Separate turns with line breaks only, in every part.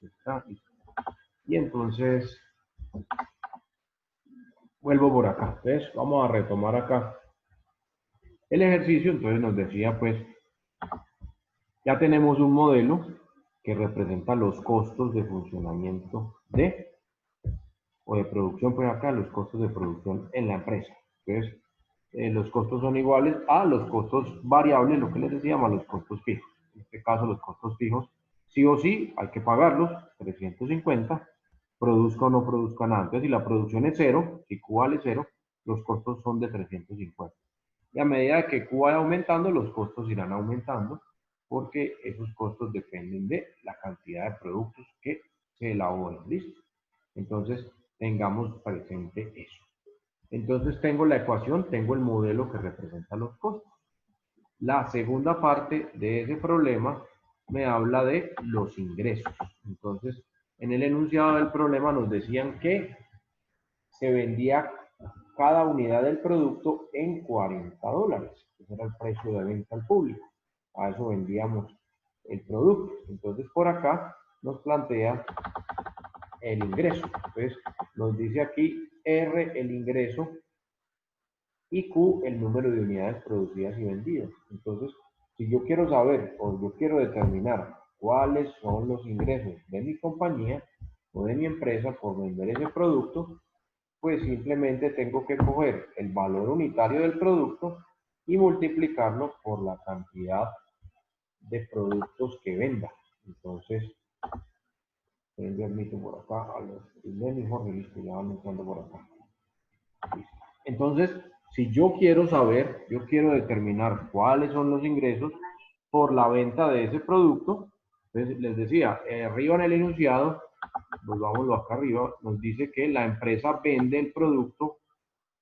Está, listo. Y entonces vuelvo por acá. Entonces vamos a retomar acá el ejercicio. Entonces nos decía pues, ya tenemos un modelo que representa los costos de funcionamiento o de producción, pues acá los costos de producción en la empresa. Entonces, los costos son iguales a los costos variables, lo que les decíamos, a los costos fijos. En este caso, los costos fijos, sí o sí, hay que pagarlos, 350, produzca o no produzca nada. Entonces, si la producción es cero, si Q vale cero, los costos son de 350. Y a medida que Q vaya aumentando, los costos irán aumentando, porque esos costos dependen de la cantidad de productos que se elaboren. ¿Listo? Entonces, tengamos presente eso. Entonces, tengo la ecuación, tengo el modelo que representa los costos. La segunda parte de ese problema me habla de los ingresos. Entonces, en el enunciado del problema nos decían que se vendía cada unidad del producto en $40. Ese era el precio de venta al público. A eso vendíamos el producto. Entonces, por acá nos plantea el ingreso. Entonces, nos dice aquí R el ingreso y Q el número de unidades producidas y vendidas. Entonces, si yo quiero saber o yo quiero determinar cuáles son los ingresos de mi compañía o de mi empresa por vender ese producto, pues simplemente tengo que coger el valor unitario del producto y multiplicarlo por la cantidad de productos que venda. Entonces, permito por acá a los primeros, Jorge, listo, ya van entrando por acá. Listo. Entonces, si yo quiero saber, yo quiero determinar cuáles son los ingresos por la venta de ese producto, entonces les decía, arriba en el enunciado, volvámoslo acá arriba, nos dice que la empresa vende el producto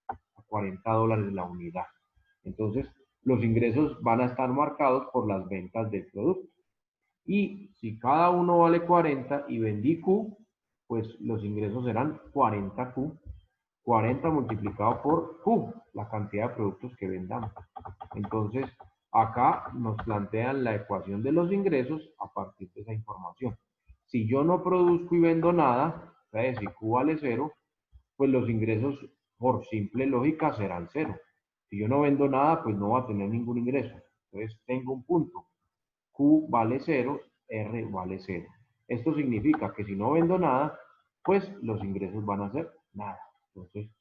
a $40 la unidad. Entonces, los ingresos van a estar marcados por las ventas del producto. Y si cada uno vale 40 y vendí Q, pues los ingresos serán 40Q, 40 multiplicado por Q, la cantidad de productos que vendamos. Entonces, acá nos plantean la ecuación de los ingresos a partir de esa información. Si yo no produzco y vendo nada, o sea, si Q vale 0, pues los ingresos por simple lógica serán 0. Si yo no vendo nada, pues no va a tener ningún ingreso. Entonces, tengo un punto. Q vale 0, R vale 0. Esto significa que si no vendo nada, pues los ingresos van a ser nada. Entonces,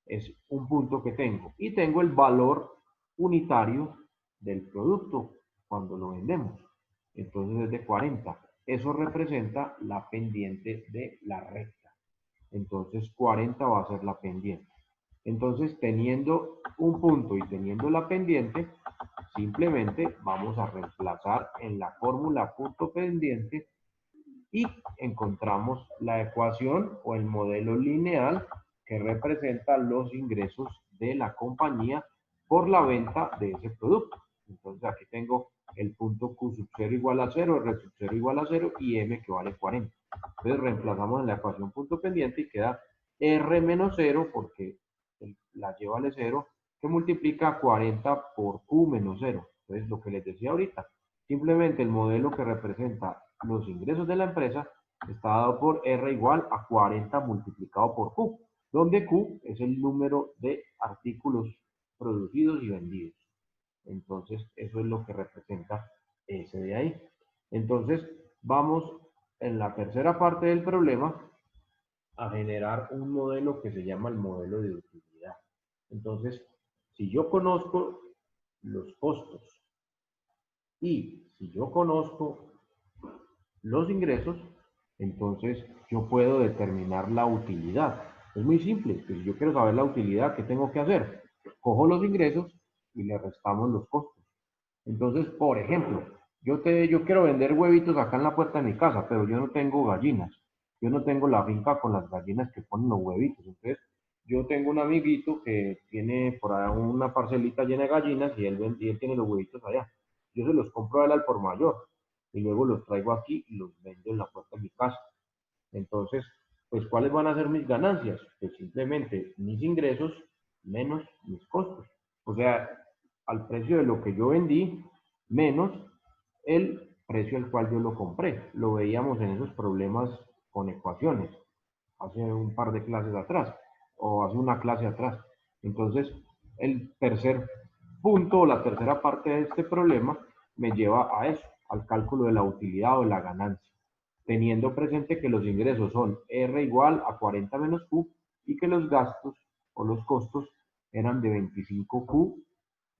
es un punto que tengo. Y tengo el valor unitario del producto cuando lo vendemos. Entonces es de 40. Eso representa la pendiente de la recta. Entonces 40 va a ser la pendiente. Entonces, teniendo un punto y teniendo la pendiente, simplemente vamos a reemplazar en la fórmula punto pendiente y encontramos la ecuación o el modelo lineal que representa los ingresos de la compañía por la venta de ese producto. Entonces aquí tengo el punto Q sub 0 igual a 0, R sub 0 igual a 0 y M que vale 40. Entonces reemplazamos en la ecuación punto pendiente y queda R menos 0 porque la Y vale 0 que multiplica 40 por Q menos 0. Entonces lo que les decía ahorita, simplemente el modelo que representa los ingresos de la empresa está dado por R igual a 40 multiplicado por Q, donde Q es el número de artículos producidos y vendidos. Entonces, eso es lo que representa ese de ahí. Entonces, vamos en la tercera parte del problema a generar un modelo que se llama el modelo de utilidad. Entonces, si yo conozco los costos y si yo conozco los ingresos, entonces yo puedo determinar la utilidad. Es muy simple. Si yo quiero saber la utilidad, ¿qué tengo que hacer? Cojo los ingresos y le restamos los costos. Entonces, por ejemplo, yo quiero vender huevitos acá en la puerta de mi casa, pero yo no tengo gallinas. Yo no tengo la finca con las gallinas que ponen los huevitos. Entonces, yo tengo un amiguito que tiene por ahí una parcelita llena de gallinas y él tiene los huevitos allá. Yo se los compro a él al por mayor y luego los traigo aquí y los vendo en la puerta de mi casa. Entonces, pues, ¿cuáles van a ser mis ganancias? Pues simplemente mis ingresos menos mis costos. O sea, al precio de lo que yo vendí, menos el precio al cual yo lo compré. Lo veíamos en esos problemas con ecuaciones hace un par de clases atrás o hace una clase atrás. Entonces, el tercer punto o la tercera parte de este problema me lleva a eso, al cálculo de la utilidad o de la ganancia, teniendo presente que los ingresos son R igual a 40 menos Q y que los gastos o los costos eran de 25Q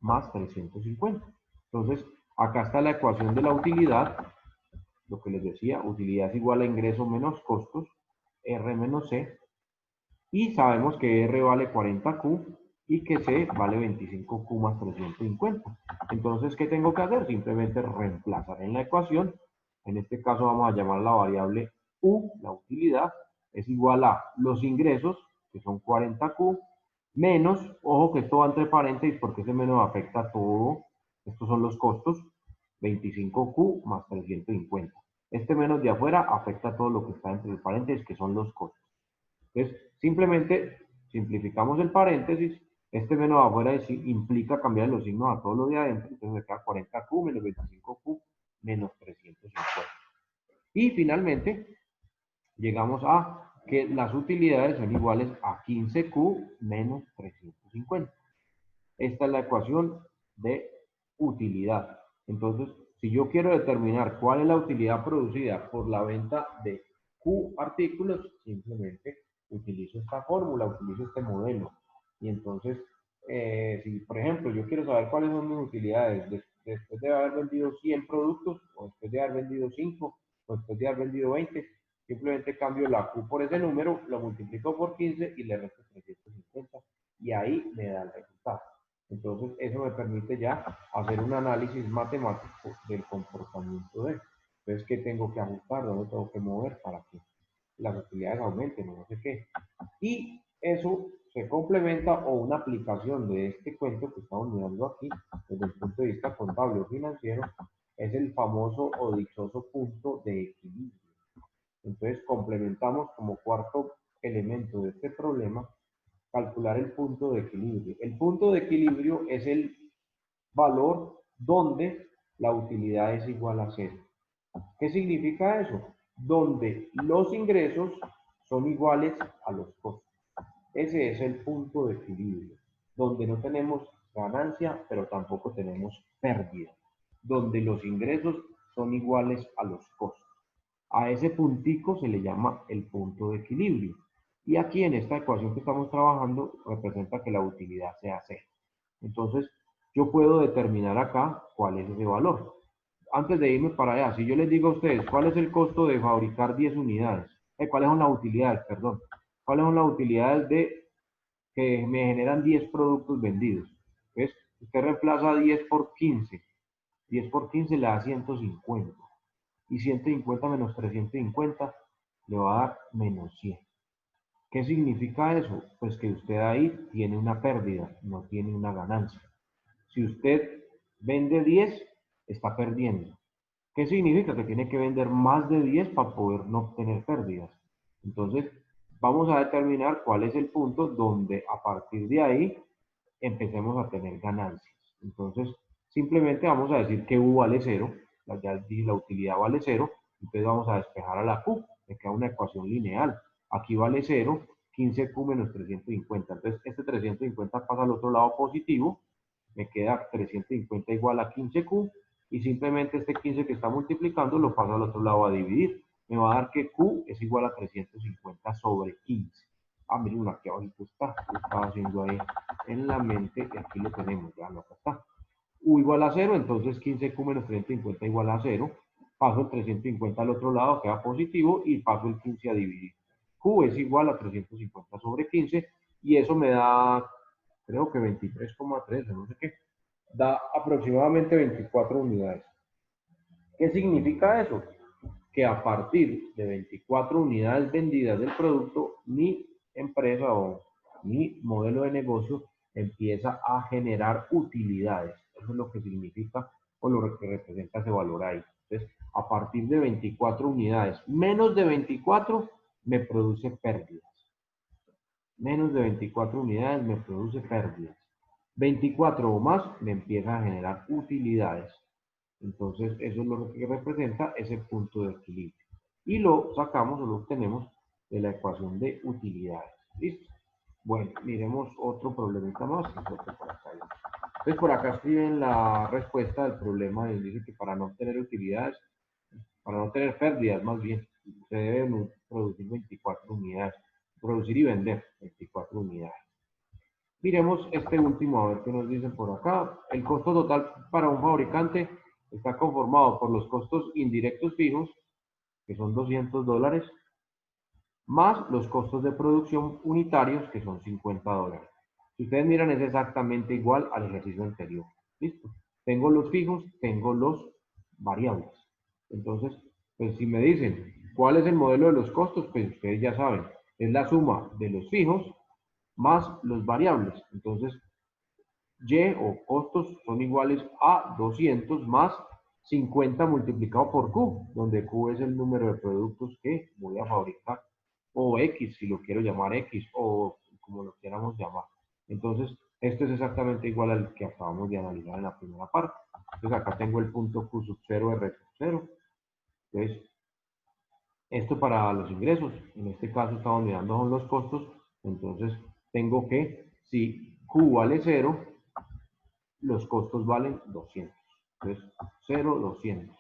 más 350. Entonces, acá está la ecuación de la utilidad, lo que les decía, utilidad es igual a ingreso menos costos, R menos C, y sabemos que R vale 40Q y que C vale 25Q más 350. Entonces, ¿qué tengo que hacer? Simplemente reemplazar en la ecuación. En este caso vamos a llamar la variable U, la utilidad, es igual a los ingresos, que son 40Q, menos, ojo que esto va entre paréntesis porque ese menos afecta a todo, estos son los costos, 25Q más 350. Este menos de afuera afecta a todo lo que está entre el paréntesis, que son los costos. Entonces, simplemente simplificamos el paréntesis. Este menos afuera implica cambiar los signos a todo lo de adentro. Entonces me queda 40Q menos 25Q menos 350. Y finalmente, llegamos a que las utilidades son iguales a 15Q menos 350. Esta es la ecuación de utilidad. Entonces, si yo quiero determinar cuál es la utilidad producida por la venta de Q artículos, simplemente utilizo esta fórmula, utilizo este modelo. Y entonces, si por ejemplo yo quiero saber cuáles son mis utilidades después de haber vendido 100 productos, o después de haber vendido 5, o después de haber vendido 20, simplemente cambio la Q por ese número, lo multiplico por 15 y le resto 350 y ahí me da el resultado. Entonces, eso me permite ya hacer un análisis matemático del comportamiento de. Entonces, ¿qué tengo que ajustar? ¿Dónde tengo que mover para que las utilidades aumenten? No sé qué. Y eso se complementa o una aplicación de este cuento que estamos mirando aquí, desde el punto de vista contable o financiero, es el famoso o dichoso punto de equilibrio. Entonces, complementamos como cuarto elemento de este problema calcular el punto de equilibrio. El punto de equilibrio es el valor donde la utilidad es igual a cero. ¿Qué significa eso? Donde los ingresos son iguales a los costos. Ese es el punto de equilibrio, donde no tenemos ganancia, pero tampoco tenemos pérdida, donde los ingresos son iguales a los costos. A ese puntico se le llama el punto de equilibrio. Y aquí en esta ecuación que estamos trabajando representa que la utilidad sea cero. Entonces, yo puedo determinar acá cuál es ese valor. Antes de irme para allá, si yo les digo a ustedes cuál es el costo de fabricar 10 unidades, cuáles son las utilidades, perdón, cuáles son las utilidades de que me generan 10 productos vendidos. ¿Ves? Usted reemplaza 10 por 15. 10 por 15 le da 150 y 150 menos 350 le va a dar menos 100. ¿Qué significa eso? Pues que usted ahí tiene una pérdida, no tiene una ganancia. Si usted vende 10, está perdiendo. ¿Qué significa? Que tiene que vender más de 10 para poder no tener pérdidas. Entonces, vamos a determinar cuál es el punto donde a partir de ahí empecemos a tener ganancias. Entonces, simplemente vamos a decir que U vale 0, ya dije la utilidad vale 0, entonces vamos a despejar a la Q, me queda una ecuación lineal. Aquí vale 0, 15Q menos 350, entonces este 350 pasa al otro lado positivo, me queda 350 igual a 15Q, y simplemente este 15 que está multiplicando lo paso al otro lado a dividir. Me va a dar que Q es igual a 350 sobre 15. Ah, miren, aquí abajito está, lo estaba haciendo ahí en la mente, y aquí lo tenemos, ya no, acá está. U igual a 0, entonces 15Q menos 350 igual a 0. Paso el 350 al otro lado, queda positivo, y paso el 15 a dividir. Q es igual a 350 sobre 15, y eso me da, creo que 23,3, no sé qué, da aproximadamente 24 unidades. ¿Qué significa eso? Que a partir de 24 unidades vendidas del producto, mi empresa o mi modelo de negocio empieza a generar utilidades. Eso es lo que significa o lo que representa ese valor ahí. Entonces, a partir de 24 unidades, menos de 24 me produce pérdidas. Menos de 24 unidades me produce pérdidas. 24 o más me empieza a generar utilidades. Entonces, eso es lo que representa ese punto de equilibrio. Y lo sacamos o lo obtenemos de la ecuación de utilidades. ¿Listo? Bueno, miremos otro problemita más. Entonces, por acá escriben la respuesta del problema y dice que para no obtener utilidades, para no tener pérdidas más bien, se deben producir 24 unidades, producir y vender 24 unidades. Miremos este último, a ver qué nos dicen por acá. El costo total para un fabricante está conformado por los costos indirectos fijos, que son $200, más los costos de producción unitarios, que son $50. Si ustedes miran, es exactamente igual al ejercicio anterior. ¿Listo? Tengo los fijos, tengo los variables. Entonces, pues si me dicen, ¿cuál es el modelo de los costos? Pues ustedes ya saben, es la suma de los fijos más los variables. Entonces, Y o costos son iguales a 200 más 50 multiplicado por Q, donde Q es el número de productos que voy a fabricar, o X, si lo quiero llamar X, o como lo queramos llamar. Entonces, esto es exactamente igual al que acabamos de analizar en la primera parte. Entonces, acá tengo el punto Q sub 0, R sub 0. Entonces, esto para los ingresos, en este caso estamos mirando los costos, entonces tengo que, si Q vale 0, los costos valen 200. Entonces, 0, 200.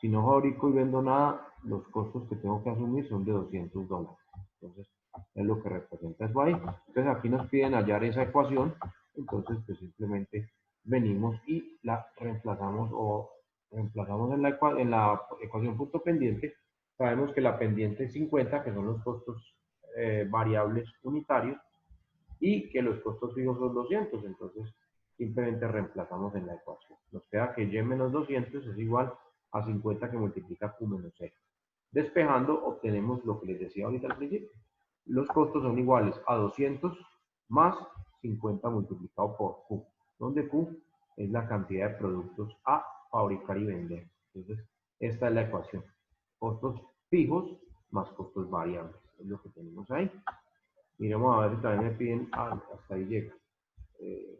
Si no fabrico y vendo nada, los costos que tengo que asumir son de $200. Entonces, es lo que representa eso ahí. Entonces, aquí nos piden hallar esa ecuación. Entonces, pues simplemente venimos y la reemplazamos o reemplazamos en la ecuación punto pendiente. Sabemos que la pendiente es 50, que son los costos variables unitarios, y que los costos fijos son 200, entonces simplemente reemplazamos en la ecuación. Nos queda que y menos 200 es igual a 50 que multiplica q menos 0. Despejando, obtenemos lo que les decía ahorita al principio. Los costos son iguales a 200 más 50 multiplicado por q, donde q es la cantidad de productos a fabricar y vender. Entonces, esta es la ecuación. Costos fijos más costos variables. Es lo que tenemos ahí. Miremos a ver si también me piden. Ah, hasta ahí llega.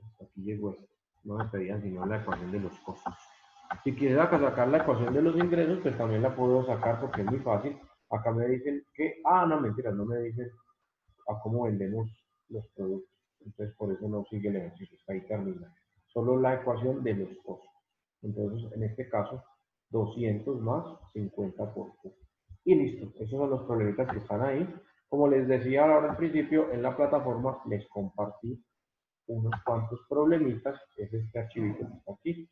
Hasta aquí llegó esto. No me pedían sino la ecuación de los costos. Si quieres acá sacar la ecuación de los ingresos, pues también la puedo sacar porque es muy fácil. Acá me dicen que. Ah, no, mentira, no me dicen a cómo vendemos los productos. Entonces, por eso no sigue el ejercicio. Ahí termina. Solo la ecuación de los costos. Entonces, en este caso, 200 más 50 por Q. Y listo. Esos son los problemitas que están ahí. Como les decía ahora al principio, en la plataforma les compartí unos cuantos problemitas. Es este archivito que está aquí.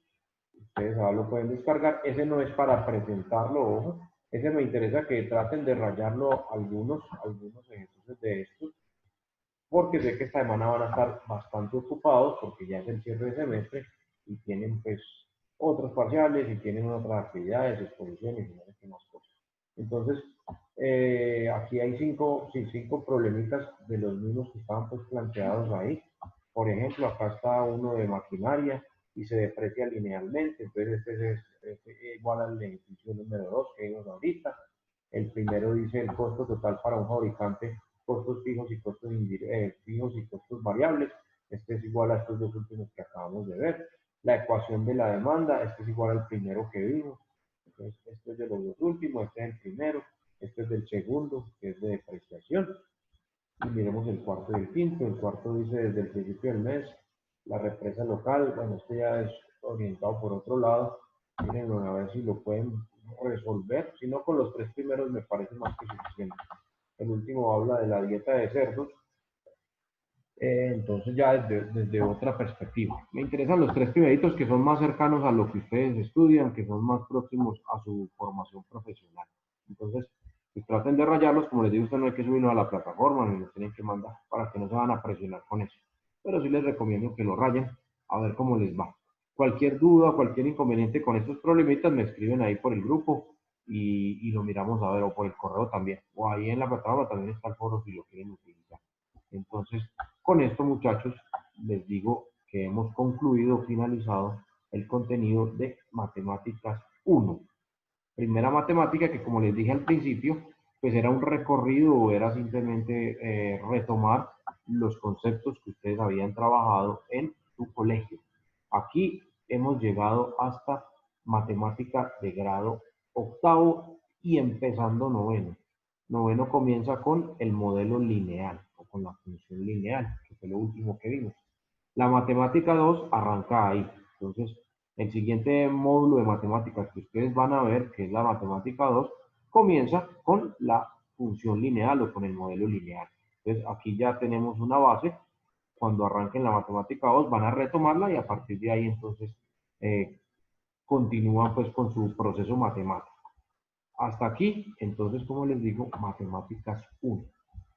Ustedes ahora lo pueden descargar. Ese no es para presentarlo, ojo. Ese me interesa que traten de rayarlo algunos ejercicios de estos, porque sé que esta semana van a estar bastante ocupados porque ya es el cierre de semestre y tienen pues otros parciales y tienen otras actividades, exposiciones y no sé qué más cosas. Entonces, aquí hay cinco problemitas de los mismos que estaban pues planteados ahí. Por ejemplo, acá está uno de maquinaria y se deprecia linealmente, entonces este es igual al ejercicio número 2 que vimos ahorita. El primero dice el costo total para un fabricante, costos fijos y costos fijos y costos variables. Este es igual a estos dos últimos que acabamos de ver. La ecuación de la demanda, este es igual al primero que vimos. Entonces, este es de los dos últimos, este es el primero, este es del segundo, que es de depreciación. Y miremos el cuarto y el quinto. El cuarto dice desde el principio del mes, la represa local. Bueno, este ya es orientado por otro lado. Miren, a ver si lo pueden resolver. Si no, con los tres primeros me parece más que suficiente. El último habla de la dieta de cerdos. Entonces ya desde otra perspectiva. Me interesan los tres primeritos que son más cercanos a lo que ustedes estudian, que son más próximos a su formación profesional. Entonces, pues traten de rayarlos, como les digo, ustedes no hay que subirlos a la plataforma, ni los tienen que mandar para que no se van a presionar con eso. Pero sí les recomiendo que lo rayen, a ver cómo les va. Cualquier duda, cualquier inconveniente con estos problemitas, me escriben ahí por el grupo y lo miramos a ver, o por el correo también, o ahí en la plataforma también está el foro si lo quieren utilizar. Entonces, con esto, muchachos, les digo que hemos concluido, finalizado el contenido de Matemáticas 1. Primera matemática que, como les dije al principio, pues era un recorrido o era simplemente retomar los conceptos que ustedes habían trabajado en su colegio. Aquí hemos llegado hasta matemática de grado octavo y empezando noveno. Noveno comienza con el modelo lineal o con la función lineal, que fue lo último que vimos. La matemática 2 arranca ahí. Entonces, el siguiente módulo de matemáticas que ustedes van a ver, que es la matemática 2, comienza con la función lineal o con el modelo lineal. Entonces, aquí ya tenemos una base. Cuando arranquen la matemática 2 van a retomarla y a partir de ahí entonces eh, continúan pues con su proceso matemático. Hasta aquí, entonces, como les digo, matemáticas 1.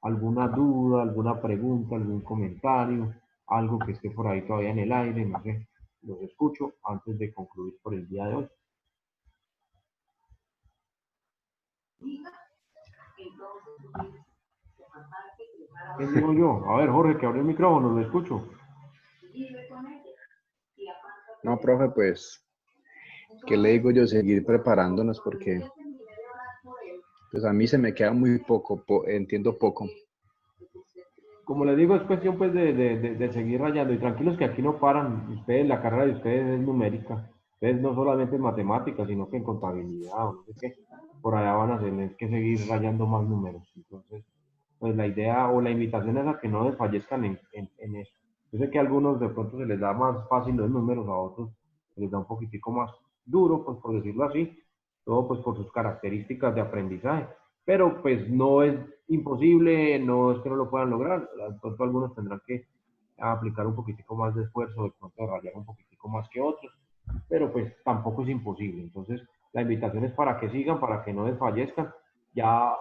¿Alguna duda, alguna pregunta, algún comentario, algo que esté por ahí todavía en el aire? No sé, los escucho antes de concluir por el día de hoy. ¿Qué digo yo? A ver, Jorge, que abre el micrófono, lo escucho.
No, profe, pues, ¿qué le digo yo? Seguir preparándonos porque pues a mí se me queda muy poco, entiendo poco.
Como les digo, es cuestión pues de seguir rayando y tranquilos que aquí no paran. Ustedes, la carrera de ustedes es numérica. Ustedes no solamente en matemáticas, sino que en contabilidad o no sé qué. Por allá van a tener que seguir rayando más números. Entonces, pues la idea o la invitación es a que no desfallezcan en eso. Yo sé que a algunos de pronto se les da más fácil los números, a otros se les da un poquitico más duro, pues por decirlo así, todo pues por sus características de aprendizaje. Pero pues no es imposible, no es que no lo puedan lograr, de pronto algunos tendrán que aplicar un poquitico más de esfuerzo, de pronto rayar un poquitico más que otros, pero pues tampoco es imposible. Entonces, la invitación es para que sigan, para que no desfallezcan, ya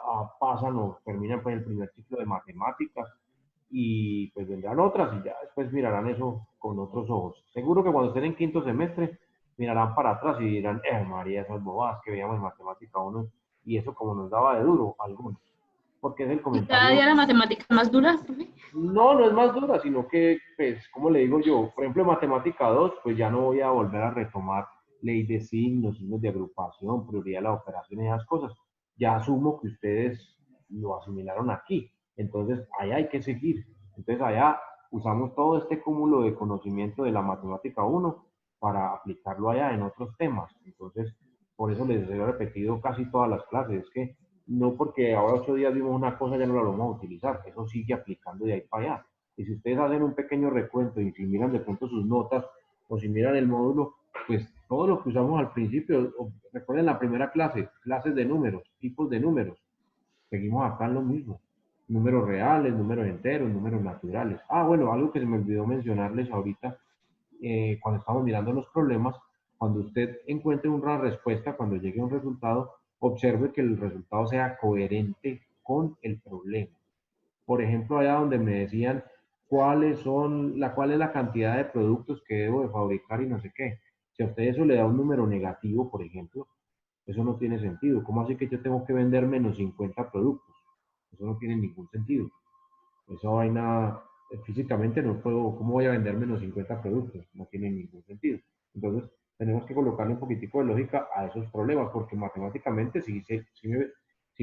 pasan o terminan pues el primer ciclo de matemáticas y pues vendrán otras y ya después mirarán eso con otros ojos. Seguro que cuando estén en quinto semestre mirarán para atrás y dirán, María, esas bobadas que veíamos en matemática 1 y eso como nos daba de duro a algunos, porque es el
¿Y cada día
comentario.
la matemática más dura, profe?
No, no es más dura, sino que, pues, como le digo yo, por ejemplo, en matemática 2 pues ya no voy a volver a retomar ley de signos, signos de agrupación, prioridad de las operaciones y esas cosas. Ya asumo que ustedes lo asimilaron aquí. Entonces, allá hay que seguir. Entonces, allá usamos todo este cúmulo de conocimiento de la matemática 1 para aplicarlo allá en otros temas. Entonces, por eso les he repetido casi todas las clases. Es que no porque ahora 8 días vimos una cosa ya no la vamos a utilizar, eso sigue aplicando de ahí para allá. Y si ustedes hacen un pequeño recuento y si miran de pronto sus notas o si miran el módulo, pues todo lo que usamos al principio, recuerden la primera clase, clases de números, tipos de números, seguimos acá en lo mismo. Números reales, números enteros, números naturales. Ah, bueno, algo que se me olvidó mencionarles ahorita, cuando estamos mirando los problemas, cuando usted encuentre una respuesta, cuando llegue a un resultado, observe que el resultado sea coherente con el problema. Por ejemplo, allá donde me decían cuál es la cantidad de productos que debo de fabricar y no sé qué. Si a usted eso le da un número negativo, por ejemplo, eso no tiene sentido. ¿Cómo así que yo tengo que vender menos 50 productos? Eso no tiene ningún sentido. Esa vaina, físicamente no puedo, ¿cómo voy a vender menos 50 productos? No tiene ningún sentido. Entonces, tenemos que colocarle un poquitico de lógica a esos problemas, porque matemáticamente sí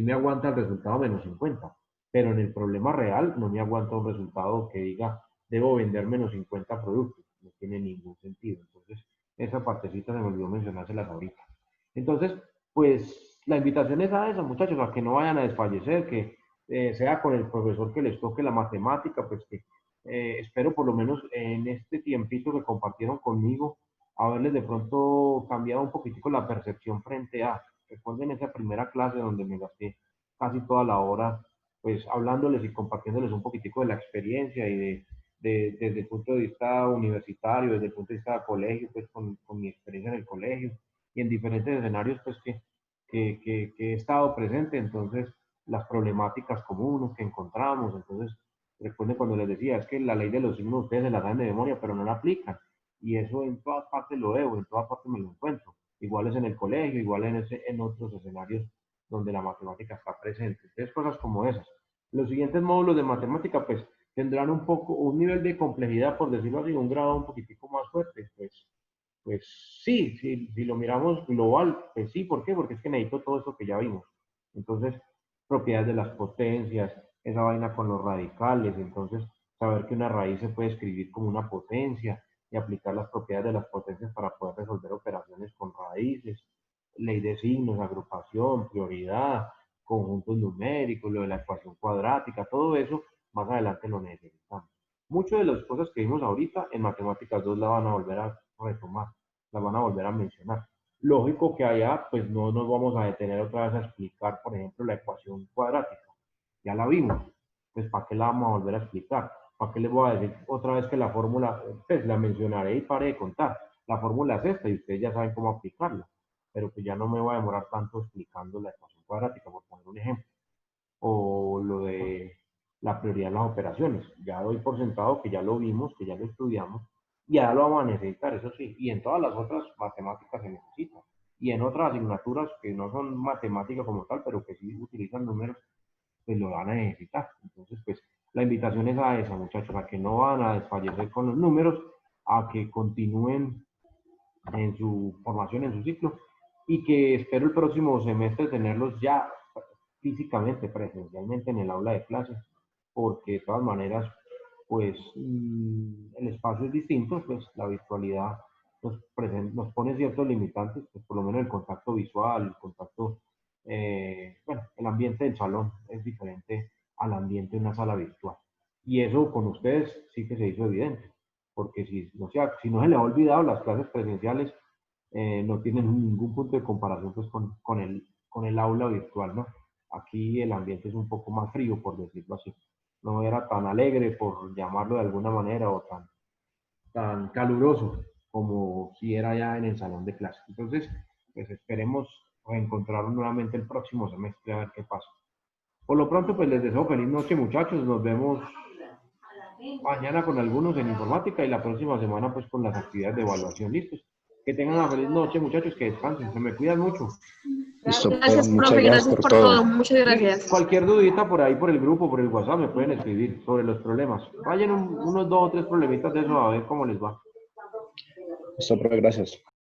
me aguanta el resultado menos 50, pero en el problema real no me aguanta un resultado que diga, debo vender menos 50 productos. No tiene ningún sentido. Entonces, esa partecita se me olvidó mencionárselas ahorita. Entonces, pues, la invitación es a eso, muchachos, a que no vayan a desfallecer, que sea con el profesor que les toque la matemática, pues que espero por lo menos en este tiempito que compartieron conmigo, haberles de pronto cambiado un poquitico la percepción frente a, recuerden esa primera clase donde me gasté casi toda la hora, pues hablándoles y compartiéndoles un poquitico de la experiencia y desde el punto de vista universitario, desde el punto de vista de colegio, pues con mi experiencia en el colegio y en diferentes escenarios, pues que he estado presente, entonces las problemáticas comunes que encontramos. Entonces, recuerden cuando les decía, es que la ley de los signos ustedes se la dan de memoria, pero no la aplican. Y eso en todas partes lo veo, en todas partes me lo encuentro. Igual es en el colegio, igual en otros escenarios donde la matemática está presente. Entonces, cosas como esas. Los siguientes módulos de matemática, pues, tendrán un nivel de complejidad, por decirlo así, un grado un poquitico más fuerte. Pues sí, si lo miramos global, pues sí, ¿por qué? Porque es que necesito todo eso que ya vimos. Entonces, propiedades de las potencias, esa vaina con los radicales, entonces, saber que una raíz se puede escribir como una potencia, y aplicar las propiedades de las potencias para poder resolver operaciones con raíces, ley de signos, agrupación, prioridad, conjuntos numéricos, lo de la ecuación cuadrática, todo eso más adelante lo necesitamos. Muchas de las cosas que vimos ahorita en Matemáticas 2 la van a volver a retomar, la van a volver a mencionar. Lógico que allá pues no nos vamos a detener otra vez a explicar, por ejemplo, la ecuación cuadrática. Ya la vimos, pues ¿para qué la vamos a volver a explicar? ¿Para qué les voy a decir otra vez que la fórmula, pues la mencionaré y pare de contar? La fórmula es esta y ustedes ya saben cómo aplicarla, pero pues ya no me voy a demorar tanto explicando la ecuación cuadrática, por poner un ejemplo. O lo de la prioridad de las operaciones. Ya doy por sentado que ya lo vimos, que ya lo estudiamos, y ya lo vamos a necesitar, eso sí. Y en todas las otras matemáticas se necesita. Y en otras asignaturas que no son matemáticas como tal, pero que sí utilizan números, pues lo van a necesitar. Entonces, pues la invitación es a esa, muchachos, a que no van a desfallecer con los números, a que continúen en su formación, en su ciclo, y que espero el próximo semestre tenerlos ya físicamente, presencialmente en el aula de clases, porque de todas maneras, pues el espacio es distinto, pues la virtualidad nos pone ciertos limitantes, pues por lo menos el contacto visual, el contacto, bueno, el ambiente del salón es diferente al ambiente de una sala virtual. Y eso con ustedes sí que se hizo evidente, porque si no se les ha olvidado, las clases presenciales no tienen ningún punto de comparación pues, con el aula virtual, ¿no? Aquí el ambiente es un poco más frío, por decirlo así. No era tan alegre, por llamarlo de alguna manera, o tan caluroso como si era ya en el salón de clase. Entonces, pues esperemos reencontrarnos nuevamente el próximo semestre a ver qué pasa. Por lo pronto, pues les deseo feliz noche, muchachos. Nos vemos mañana con algunos en informática y la próxima semana pues con las actividades de evaluación. ¿Listos? Que tengan una feliz noche, muchachos, que descansen. Se me cuidan mucho.
Listo,
Gracias,
muchas
profe,
gracias
gracias
por
por
todo.
todo. Muchas
Y
gracias.
cualquier dudita por ahí, por el grupo, por el WhatsApp, me pueden escribir sobre los problemas. Vayan unos 2 o 3 problemitas de eso a ver cómo les va.
Listo, profe, gracias.